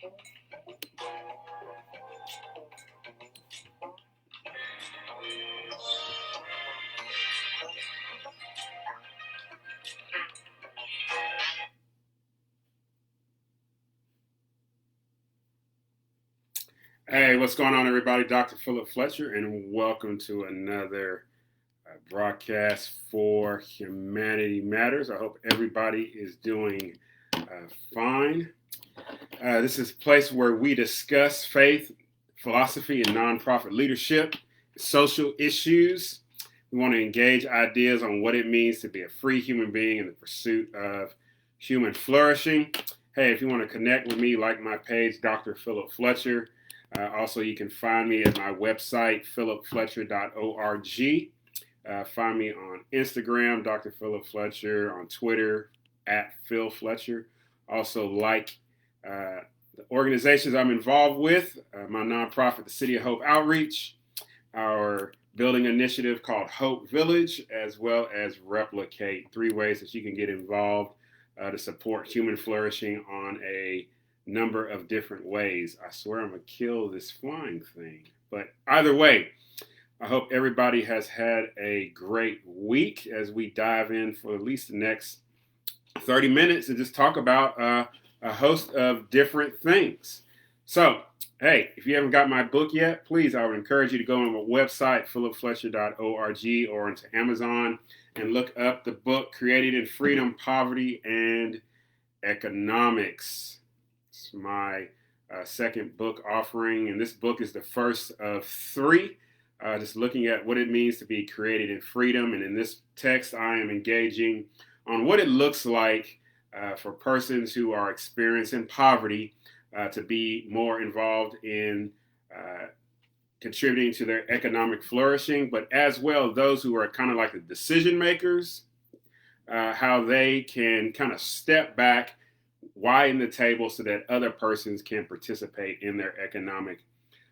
Hey, what's going on, everybody? Dr. Philip Fletcher, and welcome to another broadcast for Humanity Matters. I hope everybody is doing fine. This is a place where we discuss faith, philosophy, and nonprofit leadership, social issues. We want to engage ideas on what it means to be a free human being in the pursuit of human flourishing. Hey, if you want to connect with me, like my page, Dr. Philip Fletcher. Also, you can find me at my website, philipfletcher.org. Find me on Instagram, Dr. Philip Fletcher, on Twitter, at Phil Fletcher. Also, like the organizations I'm involved with, my nonprofit, the City of Hope Outreach, our building initiative called Hope Village, as well as Replicate. 3 ways that you can get involved to support human flourishing on a number of different ways. I swear I'm gonna kill this flying thing. But either way, I hope everybody has had a great week as we dive in for at least the next 30 minutes and just talk about a host of different things. So, hey, if you haven't got my book yet, please, I would encourage you to go on my website, philipfletcher.org, or into Amazon and look up the book, Created in Freedom, Poverty, and Economics. It's my second book offering, and this book is the first of 3, just looking at what it means to be created in freedom. And in this text, I am engaging on what it looks like for persons who are experiencing poverty to be more involved in contributing to their economic flourishing, but as well those who are kind of like the decision makers, how they can kind of step back, widen the table so that other persons can participate in their economic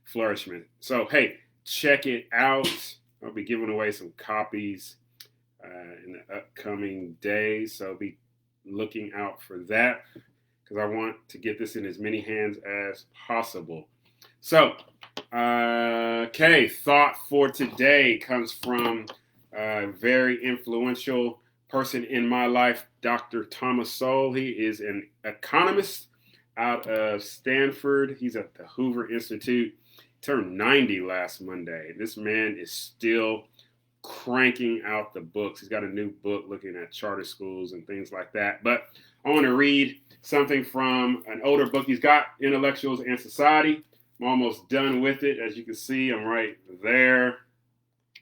flourishment. So, hey, check it out. I'll be giving away some copies in the upcoming days. So be looking out for that because I want to get this in as many hands as possible. So, okay, thought for today comes from a very influential person in my life, Dr. Thomas Sowell. He is an economist out of Stanford. He's at the Hoover Institute. He turned 90 last Monday. This man is still cranking out the books. He's got a new book looking at charter schools and things like that. But I want to read something from an older book he's got, Intellectuals and Society. I'm almost done with it. As you can see, I'm right there.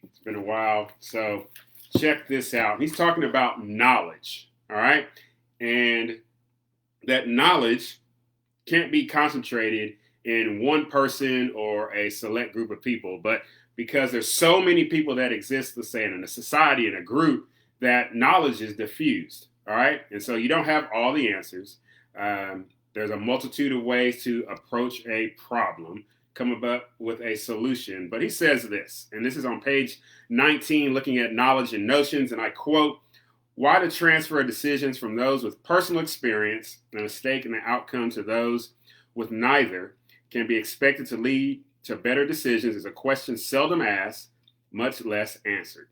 It's been a while. So check this out. He's talking about knowledge, all right? And that knowledge can't be concentrated in one person or a select group of people, but because there's so many people that exist, let's say in a society, in a group, that knowledge is diffused, all right? And so you don't have all the answers. There's a multitude of ways to approach a problem, come up with a solution. But he says this, and this is on page 19, looking at knowledge and notions, and I quote, "Why the transfer of decisions from those with personal experience and a stake in the outcome to those with neither can be expected to lead to better decisions is a question seldom asked, much less answered.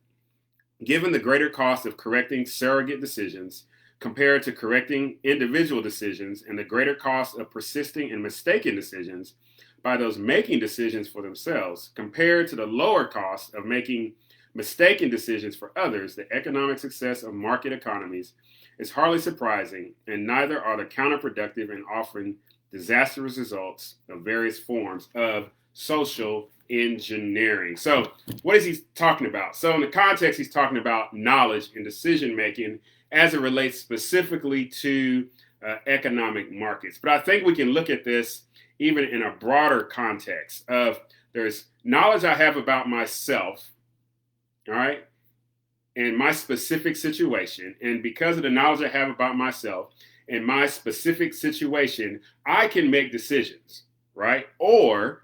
Given the greater cost of correcting surrogate decisions compared to correcting individual decisions and the greater cost of persisting in mistaken decisions by those making decisions for themselves compared to the lower cost of making mistaken decisions for others, the economic success of market economies is hardly surprising, and neither are the counterproductive in offering disastrous results of various forms of social engineering." So what is he talking about? So in the context, he's talking about knowledge and decision making as it relates specifically to economic markets. But I think we can look at this even in a broader context of there's knowledge I have about myself, all right, and my specific situation. And because of the knowledge I have about myself and my specific situation, I can make decisions, right? Or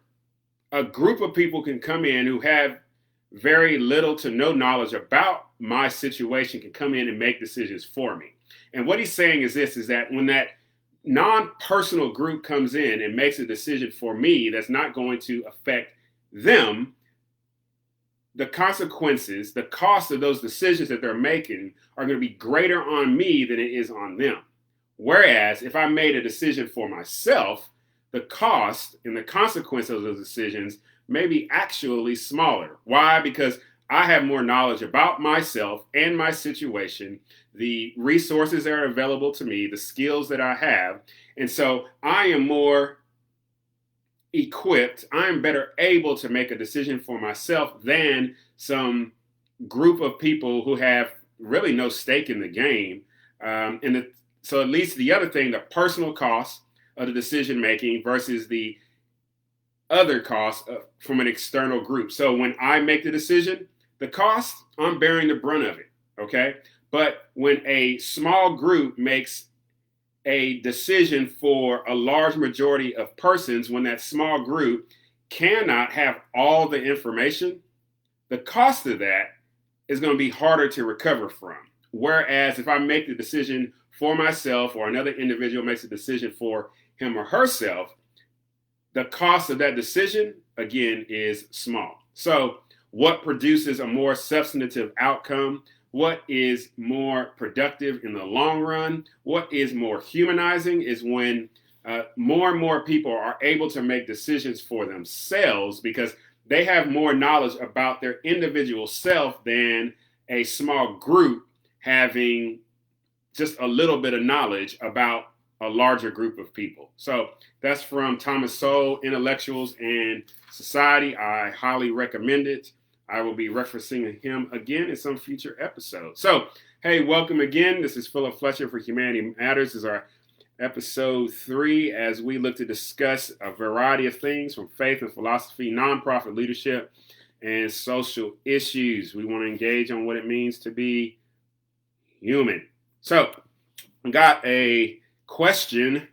a group of people can come in who have very little to no knowledge about my situation, can come in and make decisions for me. And what he's saying is this, is that when that non-personal group comes in and makes a decision for me that's not going to affect them, the consequences, the cost of those decisions that they're making are going to be greater on me than it is on them. Whereas if I made a decision for myself, the cost and the consequence of those decisions may be actually smaller. Why? Because I have more knowledge about myself and my situation, the resources that are available to me, the skills that I have. And so I am more equipped, I'm better able to make a decision for myself than some group of people who have really no stake in the game. So at least the other thing, the personal cost of the decision making versus the other costs from an external group. So when I make the decision, the cost, I'm bearing the brunt of it, okay? But when a small group makes a decision for a large majority of persons, when that small group cannot have all the information, the cost of that is going to be harder to recover from. Whereas if I make the decision for myself or another individual makes a decision for him or herself, the cost of that decision, again, is small. So what produces a more substantive outcome? What is more productive in the long run? What is more humanizing is when more and more people are able to make decisions for themselves because they have more knowledge about their individual self than a small group having just a little bit of knowledge about a larger group of people. So that's from Thomas Sowell, Intellectuals and Society. I highly recommend it. I will be referencing him again in some future episodes. So, hey, welcome again. This is Philip Fletcher for Humanity Matters. This is our episode 3 as we look to discuss a variety of things from faith and philosophy, nonprofit leadership, and social issues. We want to engage on what it means to be human. So, I got a question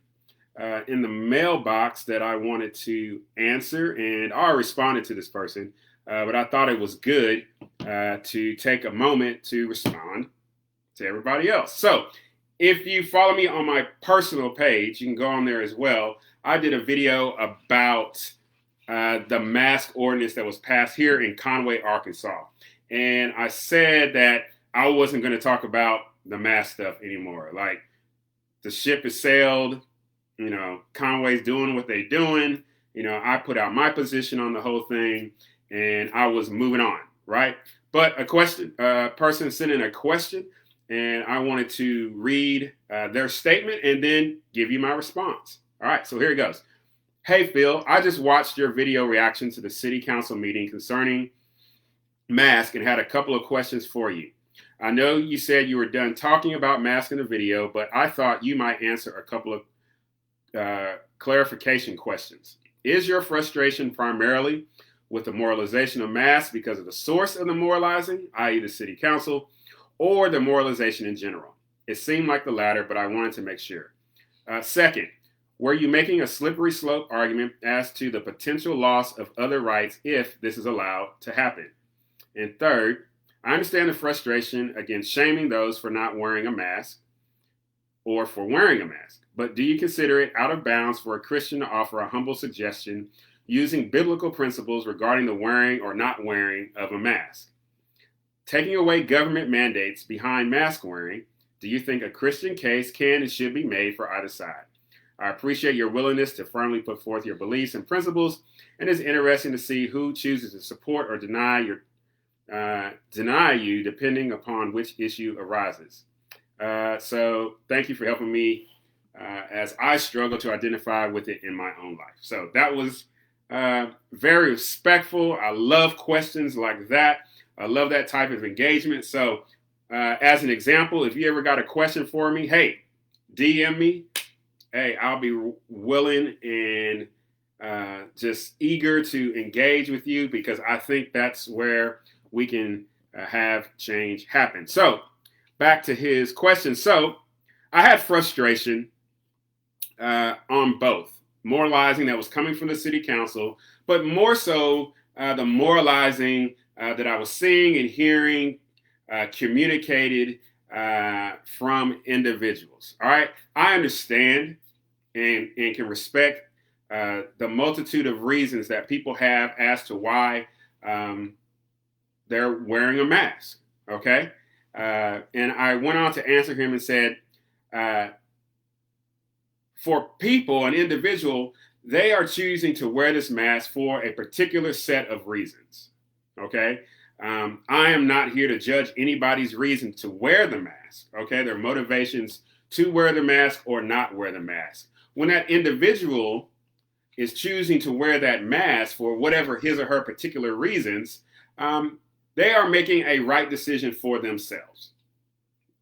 in the mailbox that I wanted to answer, and I responded to this person. But I thought it was good to take a moment to respond to everybody else. So if you follow me on my personal page, you can go on there as well. I did a video about the mask ordinance that was passed here in Conway, Arkansas. And I said that I wasn't going to talk about the mask stuff anymore. Like, the ship has sailed, Conway's doing what they're doing. I put out my position on the whole thing. And I was moving on, right? But a person sent in a question, and I wanted to read their statement and then give you my response. All right, so here it goes. Hey, Phil, I just watched your video reaction to the city council meeting concerning mask and had a couple of questions for you. I know you said you were done talking about mask in the video, but I thought you might answer a couple of clarification questions. Is your frustration primarily with the moralization of masks because of the source of the moralizing, i.e. the city council, or the moralization in general? It seemed like the latter, but I wanted to make sure. Second, were you making a slippery slope argument as to the potential loss of other rights if this is allowed to happen? And third, I understand the frustration against shaming those for not wearing a mask or for wearing a mask, but do you consider it out of bounds for a Christian to offer a humble suggestion using biblical principles regarding the wearing or not wearing of a mask? Taking away government mandates behind mask wearing, do you think a Christian case can and should be made for either side? I appreciate your willingness to firmly put forth your beliefs and principles, and it's interesting to see who chooses to support or deny you depending upon which issue arises. So thank you for helping me as I struggle to identify with it in my own life. So that was very respectful. I love questions like that. I love that type of engagement. So as an example, if you ever got a question for me, hey, DM me. Hey, I'll be willing and just eager to engage with you because I think that's where we can have change happen. So back to his question. So I had frustration on both. Moralizing that was coming from the city council, but more so the moralizing that I was seeing and hearing communicated from individuals. All right. I understand and can respect the multitude of reasons that people have as to why they're wearing a mask. Okay. And I went on to answer him and said, for people, an individual, they are choosing to wear this mask for a particular set of reasons. Okay. I am not here to judge anybody's reason to wear the mask. Okay. Their motivations to wear the mask or not wear the mask. When that individual is choosing to wear that mask for whatever his or her particular reasons, they are making a right decision for themselves.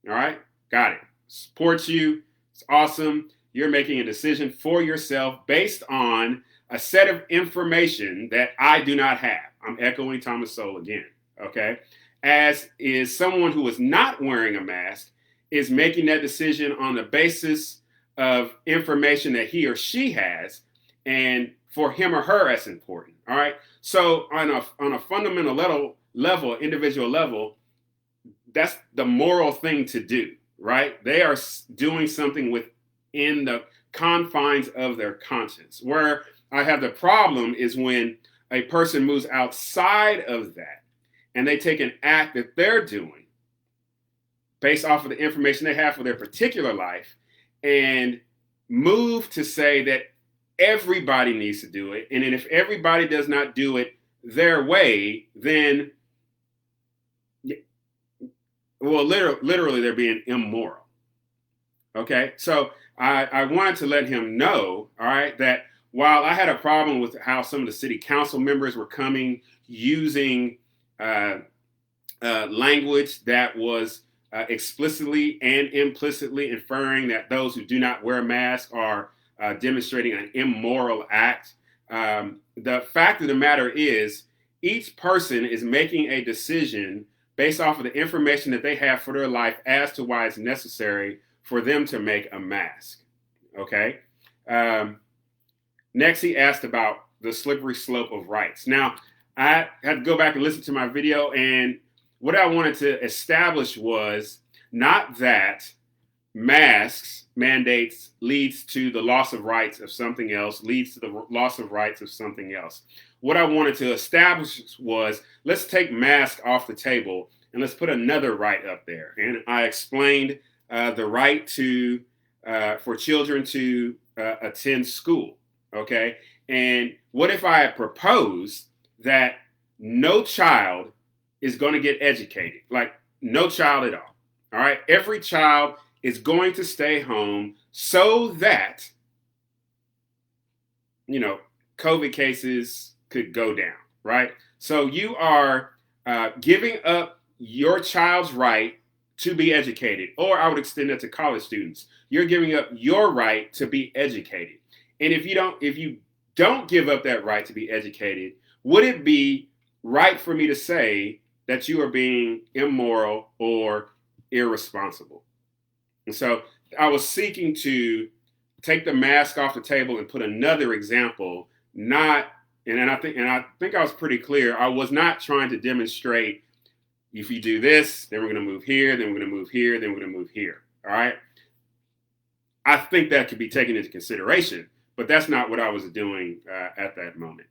All right. Got it. Support you. It's awesome. You're making a decision for yourself based on a set of information that I do not have. I'm echoing Thomas Sowell again, okay? As is someone who is not wearing a mask is making that decision on the basis of information that he or she has, and for him or her, that's important, all right? So on a fundamental level, individual level, that's the moral thing to do, right? They are doing something within the confines of their conscience. Where I have the problem is when a person moves outside of that and they take an act that they're doing based off of the information they have for their particular life and move to say that everybody needs to do it. And then if everybody does not do it their way, then, well, literally they're being immoral. Okay, so I wanted to let him know, all right, that while I had a problem with how some of the city council members were coming using language that was explicitly and implicitly inferring that those who do not wear masks are demonstrating an immoral act, the fact of the matter is each person is making a decision based off of the information that they have for their life as to why it's necessary for them to make a mask. Okay. Next, he asked about the slippery slope of rights. Now, I had to go back and listen to my video, and what I wanted to establish was not that masks mandates leads to the loss of rights of something else, leads to the loss of rights of something else. What I wanted to establish was, let's take masks off the table and let's put another right up there. And I explained the right to for children to attend school. Okay. And what if I propose that no child is going to get educated? Like no child at all. All right. Every child is going to stay home so that, COVID cases could go down. Right. So you are giving up your child's right to be educated, or I would extend that to college students. You're giving up your right to be educated. And if you don't give up that right to be educated, would it be right for me to say that you are being immoral or irresponsible? And so I was seeking to take the mask off the table and put another example, and I think I was pretty clear. I was not trying to demonstrate if you do this, then we're going to move here, then we're going to move here, then we're going to move here. All right. I think that could be taken into consideration, but that's not what I was doing at that moment.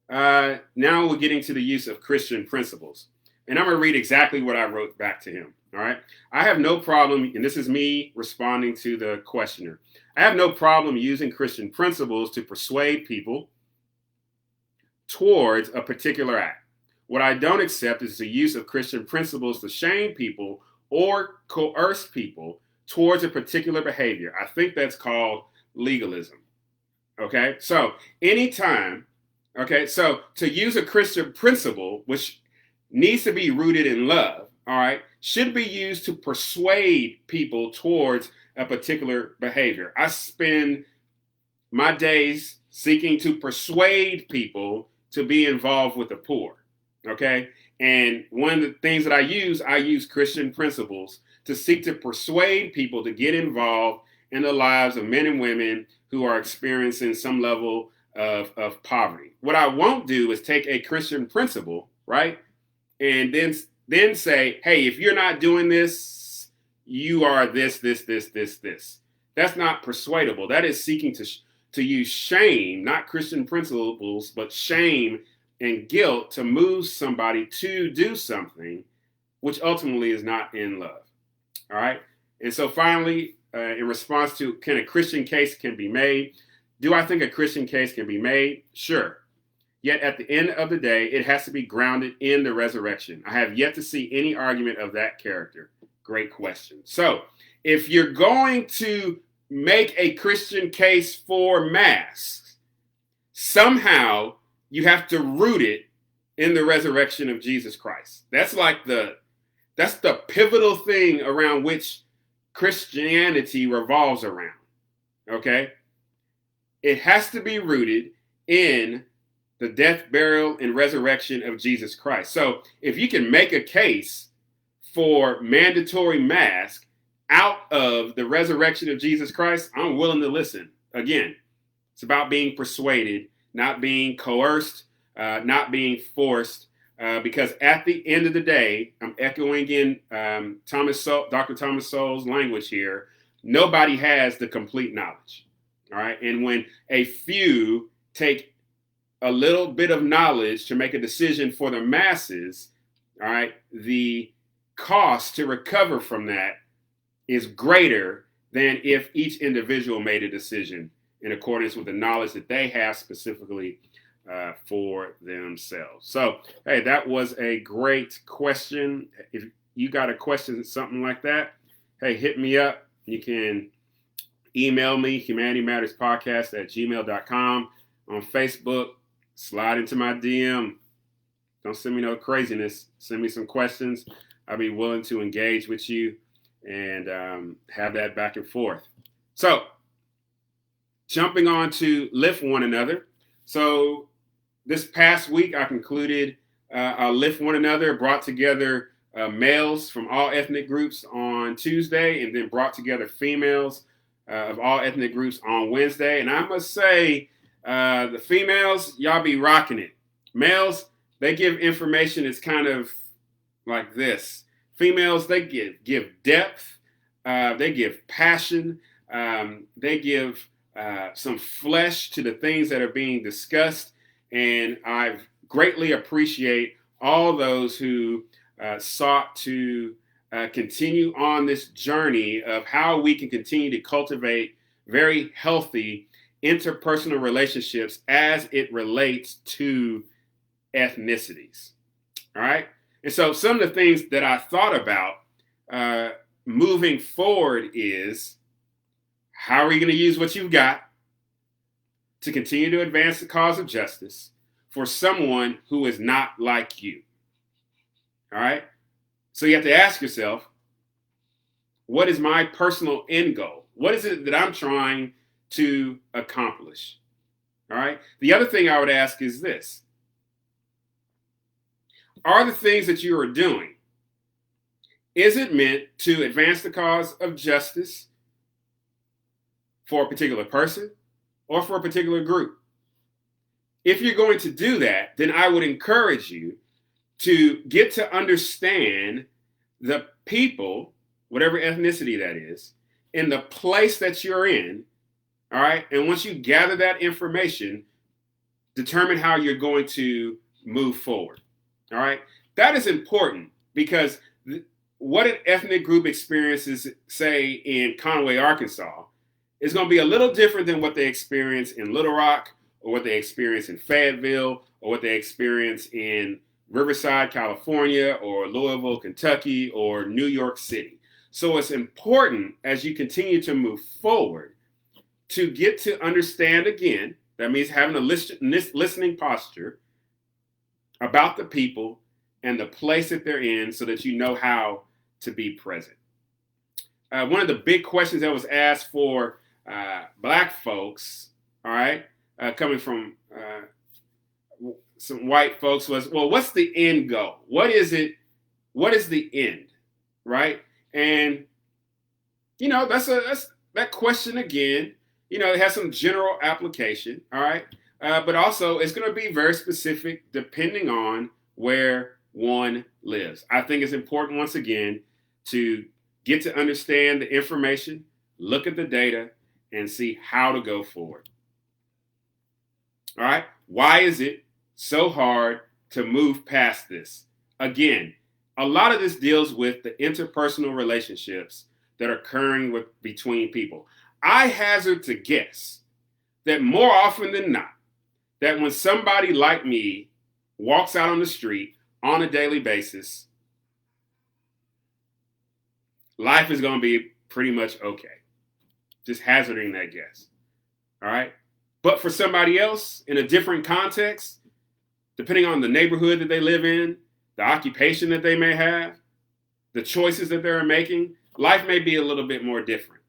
Now we're getting to the use of Christian principles. And I'm going to read exactly what I wrote back to him. All right. I have no problem, and this is me responding to the questioner. I have no problem using Christian principles to persuade people towards a particular act. What I don't accept is the use of Christian principles to shame people or coerce people towards a particular behavior. I think that's called legalism. Okay, so anytime, so to use a Christian principle, which needs to be rooted in love, all right, should be used to persuade people towards a particular behavior. I spend my days seeking to persuade people to be involved with the poor. Okay. And one of the things that I use Christian principles to seek to persuade people to get involved in the lives of men and women who are experiencing some level of poverty. What I won't do is take a Christian principle, right? And then say, hey, if you're not doing this, you are this. That's not persuadable. That is seeking to use shame, not Christian principles, but shame and guilt to move somebody to do something, which ultimately is not in love. All right. And so finally, in response to, can a Christian case can be made? Do I think a Christian case can be made? Sure. Yet at the end of the day, it has to be grounded in the resurrection. I have yet to see any argument of that character. Great question. So if you're going to make a Christian case for masks, somehow you have to root it in the resurrection of Jesus Christ. That's the pivotal thing around which Christianity revolves around. Okay? It has to be rooted in the death, burial, and resurrection of Jesus Christ. So if you can make a case for mandatory mask out of the resurrection of Jesus Christ, I'm willing to listen. Again, it's about being persuaded, not being coerced, not being forced, because at the end of the day, I'm echoing in Dr. Thomas Sowell's language here, nobody has the complete knowledge. All right. And when a few take a little bit of knowledge to make a decision for the masses, all right, the cost to recover from that is greater than if each individual made a decision in accordance with the knowledge that they have specifically for themselves. So, hey, that was a great question. If you got a question, something like that, hey, hit me up. You can email me, humanitymatterspodcast@gmail.com. On Facebook, slide into my DM. Don't send me no craziness. Send me some questions. I'll be willing to engage with you and have that back and forth. So, jumping on to lift one another. So, this past week, I concluded Lift One Another, brought together males from all ethnic groups on Tuesday, and then brought together females of all ethnic groups on Wednesday. And I must say, the females, y'all be rocking it. Males, they give information that's kind of like this. Females, they give depth, they give passion, they give some flesh to the things that are being discussed. And I greatly appreciate all those who sought to continue on this journey of how we can continue to cultivate very healthy interpersonal relationships as it relates to ethnicities. All right. And so some of the things that I thought about moving forward is, how are you going to use what you've got to continue to advance the cause of justice for someone who is not like you? All right. So you have to ask yourself, what is my personal end goal? What is it that I'm trying to accomplish? All right. The other thing I would ask is this: are the things that you are doing, is it meant to advance the cause of justice for a particular person or for a particular group? If you're going to do that, then I would encourage you to get to understand the people, whatever ethnicity that is, in the place that you're in. All right. And once you gather that information, determine how you're going to move forward. All right. That is important because what an ethnic group experiences, say, in Conway, Arkansas, is going to be a little different than what they experience in Little Rock, or what they experience in Fayetteville, or what they experience in Riverside, California, or Louisville, Kentucky, or New York City. So it's important as you continue to move forward to get to understand again. That means having a listening posture about the people and the place that they're in so that you know how to be present. One of the big questions that was asked for Black folks, all right, coming from some white folks was, well, what's the end goal? What is it? What is the end, right? And, you know, that's that question again, you know, it has some general application, all right? But also it's going to be very specific depending on where one lives. I think it's important, once again, to get to understand the information, look at the data, and see how to go forward. All right? Why is it so hard to move past this? Again, a lot of this deals with the interpersonal relationships that are occurring between people. I hazard to guess that more often than not, that when somebody like me walks out on the street on a daily basis, life is going to be pretty much okay. Just hazarding that guess. All right? But for somebody else in a different context, depending on the neighborhood that they live in, the occupation that they may have, the choices that they're making, life may be a little bit more different.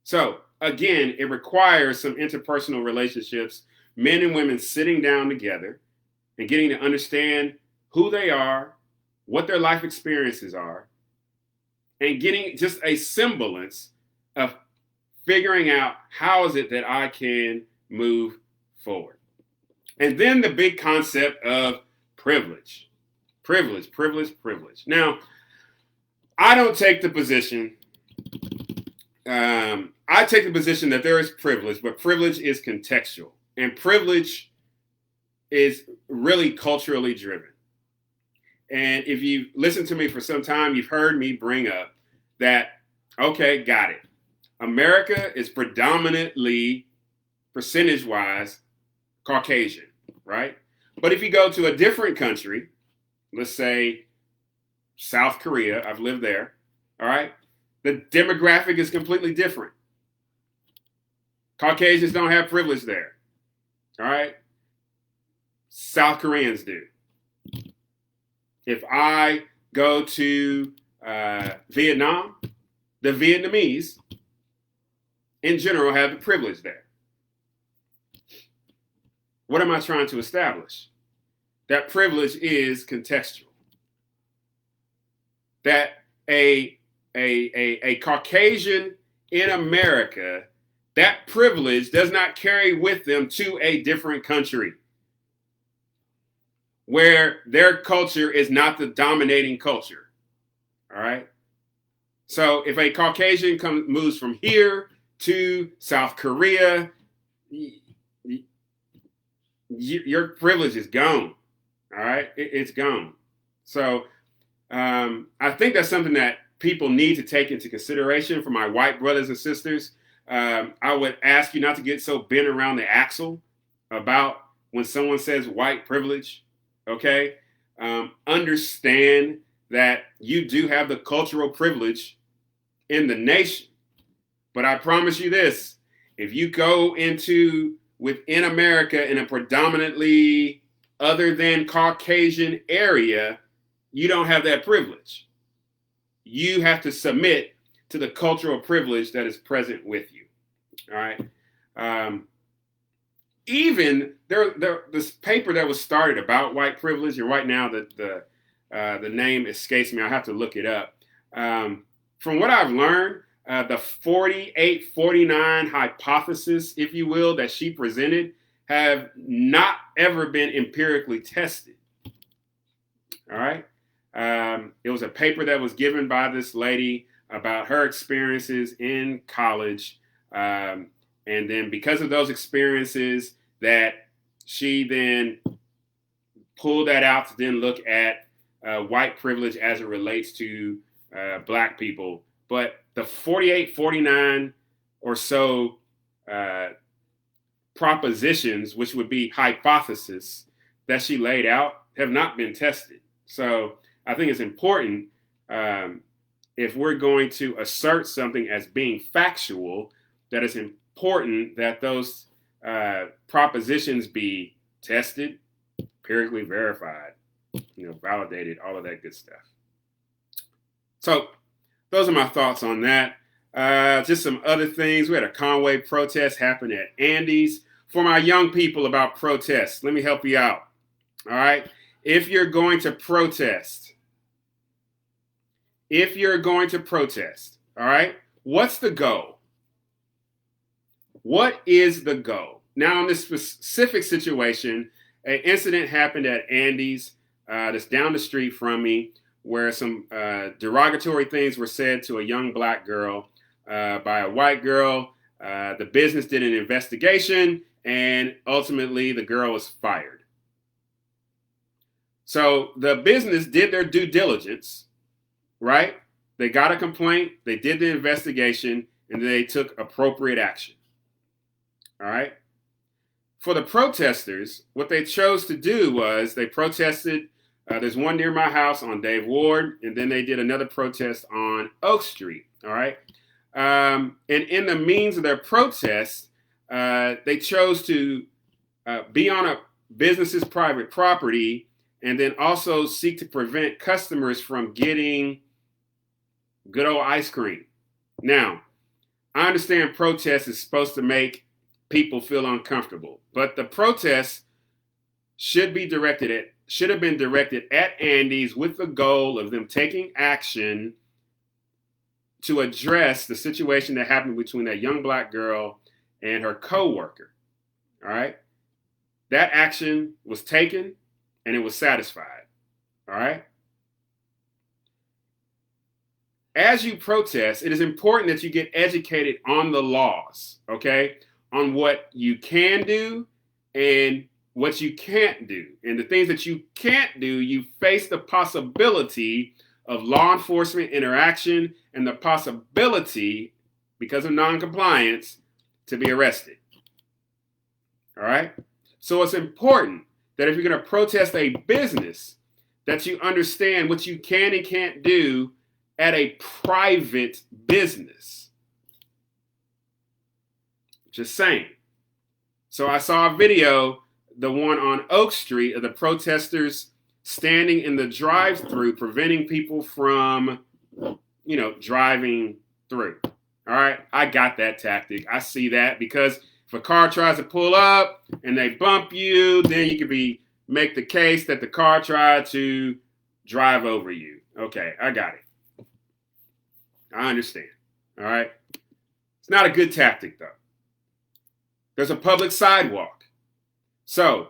So, again, it requires some interpersonal relationships, men and women sitting down together and getting to understand who they are, what their life experiences are, and getting just a semblance of figuring out how is it that I can move forward. And then the big concept of privilege. Privilege. Now, I don't take the position, I take the position that there is privilege, but privilege is contextual. And privilege is really culturally driven. And if you've listened to me for some time, you've heard me bring up that, okay, got it. America is predominantly, percentage-wise, Caucasian, right? But if you go to a different country, let's say South Korea, I've lived there, all right? The demographic is completely different. Caucasians don't have privilege there, all right? South Koreans do. If I go to Vietnam, the Vietnamese, in general, have the privilege there. What am I trying to establish? That privilege is contextual. That a Caucasian in America, that privilege does not carry with them to a different country where their culture is not the dominating culture. All right? So if a Caucasian moves from here to South Korea, your privilege is gone. All right? It's gone. So I think that's something that people need to take into consideration. For my white brothers and sisters, I would ask you not to get so bent around the axle about when someone says white privilege, okay? Understand that you do have the cultural privilege in the nation. But I promise you this, if you go within America in a predominantly other than Caucasian area, you don't have that privilege. You have to submit to the cultural privilege that is present with you. All right. Even this paper that was started about white privilege, and right now the name escapes me. I have to look it up. From what I've learned, the 4849 hypothesis, if you will, that she presented have not ever been empirically tested. All right. It was a paper that was given by this lady about her experiences in college. And then because of those experiences that she then pulled that out to then look at white privilege as it relates to Black people. But the 4849 or so propositions, which would be hypotheses that she laid out, have not been tested. So I think it's important if we're going to assert something as being factual, that it's important that those propositions be tested, empirically verified, validated, all of that good stuff. So those are my thoughts on that. Just some other things. We had a Conway protest happen at Andy's. For my young people about protests, let me help you out. All right. If you're going to protest, all right, what's the goal? What is the goal? Now, in this specific situation, an incident happened at Andy's that's down the street from me, where some derogatory things were said to a young Black girl by a white girl. The business did an investigation, and ultimately the girl was fired. So the business did their due diligence, right? They got a complaint, they did the investigation, and they took appropriate action. All right? For the protesters, what they chose to do was they protested. There's one near my house on Dave Ward, and then they did another protest on Oak Street. All right? And in the means of their protest, they chose to be on a business's private property and then also seek to prevent customers from getting good old ice cream. Now, I understand protest is supposed to make people feel uncomfortable, but the protest should have been directed at Andy's with the goal of them taking action to address the situation that happened between that young black girl and her coworker. All right? That action was taken and it was satisfied. All right? As you protest, it is important that you get educated on the laws, okay? On what you can do and what you can't do. And the things that you can't do, you face the possibility of law enforcement interaction and the possibility, because of noncompliance, to be arrested. All right? So it's important that if you're going to protest a business, that you understand what you can and can't do at a private business. Just saying. So I saw a video, the one on Oak Street, of the protesters standing in the drive-through, preventing people from, driving through. All right, I got that tactic. I see that, because if a car tries to pull up and they bump you, then you could make the case that the car tried to drive over you. Okay, I got it. I understand. All right. It's not a good tactic, though. There's a public sidewalk. So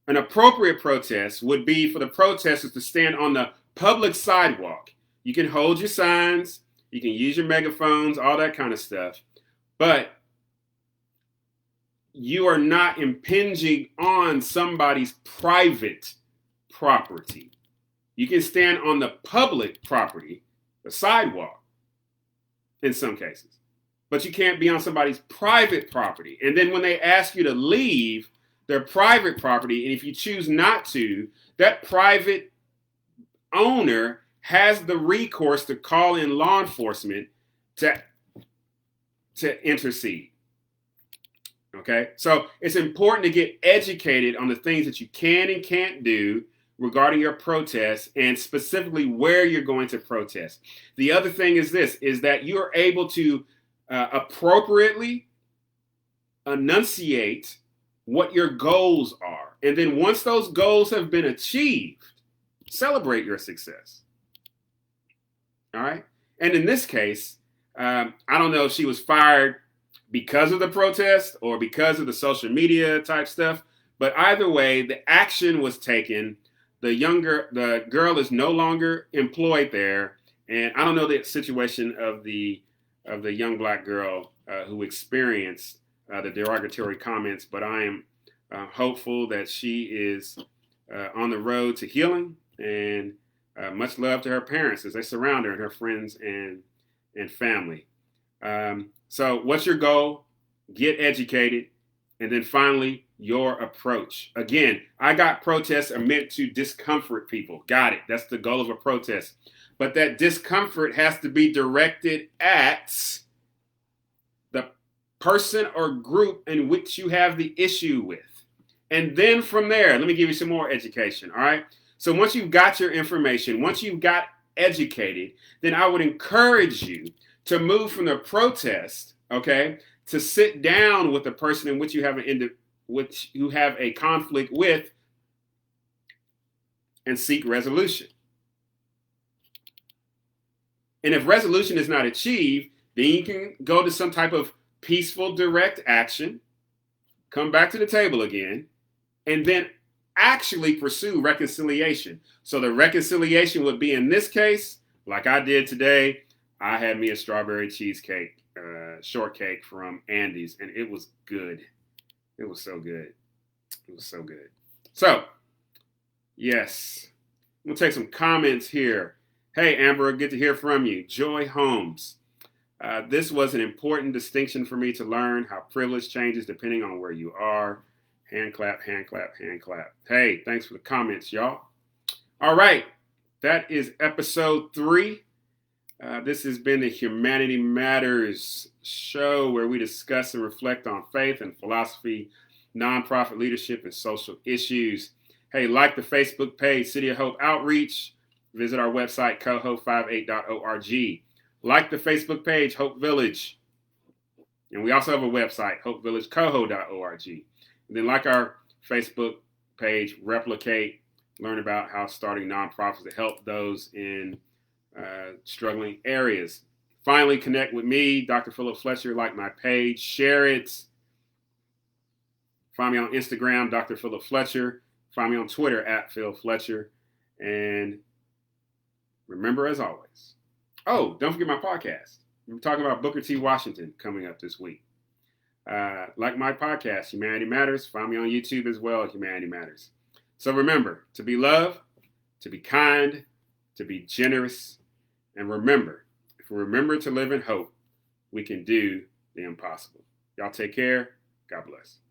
an appropriate protest would be for the protesters to stand on the public sidewalk. You can hold your signs, you can use your megaphones, all that kind of stuff. But you are not impinging on somebody's private property. You can stand on the public property, the sidewalk, in some cases. But you can't be on somebody's private property. And then when they ask you to leave their private property, and if you choose not to, that private owner has the recourse to call in law enforcement to intercede. Okay? So it's important to get educated on the things that you can and can't do regarding your protest, and specifically where you're going to protest. The other thing is this, is that you're able to appropriately enunciate what your goals are. And then once those goals have been achieved, celebrate your success. All right? And in this case, I don't know if she was fired because of the protest or because of the social media type stuff, but either way, the action was taken. The girl is no longer employed there, and I don't know the situation of the young black girl who experienced the derogatory comments, but I am hopeful that she is on the road to healing, and much love to her parents as they surround her and her friends and family. So what's your goal? Get educated. And then finally, your approach. Again, I got protests are meant to discomfort people. Got it. That's the goal of a protest. But that discomfort has to be directed at the person or group in which you have the issue with. And then from there, let me give you some more education. All right. So once you've got your information, once you've got educated, then I would encourage you to move from the protest, okay, to sit down with the person in which you have a conflict with and seek resolution. And if resolution is not achieved, then you can go to some type of peaceful, direct action, come back to the table again, and then actually pursue reconciliation. So the reconciliation would be, in this case, like I did today, I had me a strawberry cheesecake shortcake from Andy's, and it was good. It was so good. It was so good. So, yes, I'm going to take some comments here. Hey, Amber, good to hear from you. Joy Holmes. This was an important distinction for me to learn how privilege changes depending on where you are. Hand clap, hand clap, hand clap. Hey, thanks for the comments, y'all. All right, that is episode 3. This has been the Humanity Matters show, where we discuss and reflect on faith and philosophy, nonprofit leadership, and social issues. Hey, like the Facebook page, City of Hope Outreach. Visit our website, coho58.org. Like the Facebook page, Hope Village. And we also have a website, hopevillagecoho.org. And then like our Facebook page, replicate, learn about how starting nonprofits to help those in struggling areas. Finally, connect with me, Dr. Philip Fletcher. Like my page, share it. Find me on Instagram, Dr. Philip Fletcher. Find me on Twitter at Phil Fletcher. And remember, as always, oh, don't forget my podcast. We're talking about Booker T. Washington coming up this week. Like my podcast, Humanity Matters. Find me on YouTube as well, Humanity Matters. So remember to be loved, to be kind, to be generous. And remember, if we remember to live in hope, we can do the impossible. Y'all take care. God bless.